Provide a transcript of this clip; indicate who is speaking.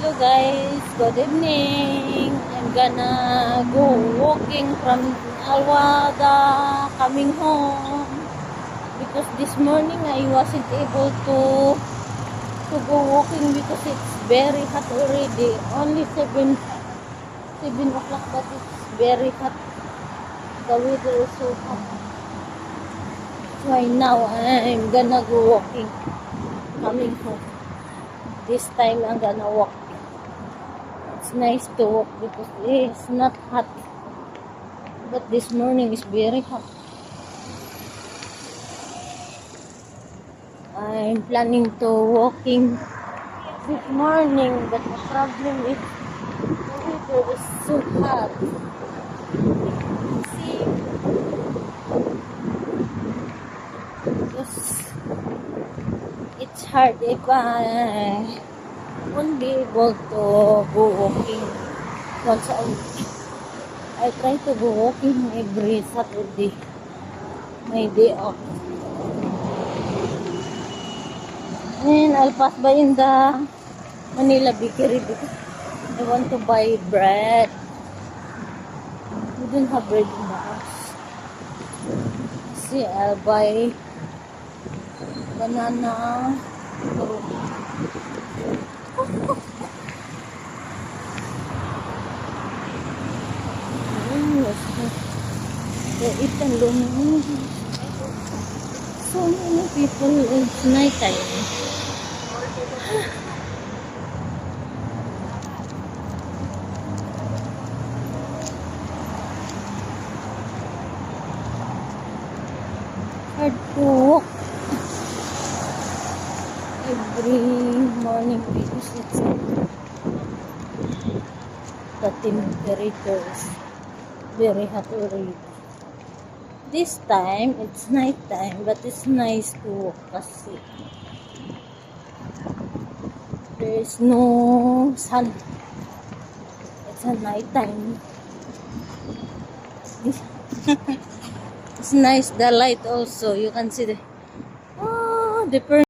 Speaker 1: Hello guys, good evening. I'm gonna go walking from Alwada coming home because this morning I wasn't able to go walking because it's very hot already. Only 7 o'clock, but it's very hot. The weather is so hot. So now I'm gonna go walking coming home. This time I'm gonna walk. It's nice to walk because it's not hot. But this morning is very hot. I'm planning to walking this morning, but the problem is the weather is so hot. See, because it's hard if I won't be able to go walking once a week. I try to go walking every Saturday, my day off. And I'll pass by in the Manila Bakery because I want to buy bread. We don't have bread in the house. See, I'll buy banana. It's alone. So many people. It's night time. Hard to walk every morning because it's the temperature is very hot already. This time it's night time, but it's nice to walk kasi there is no sun. It's a night time. It's nice, the light also. You can see the different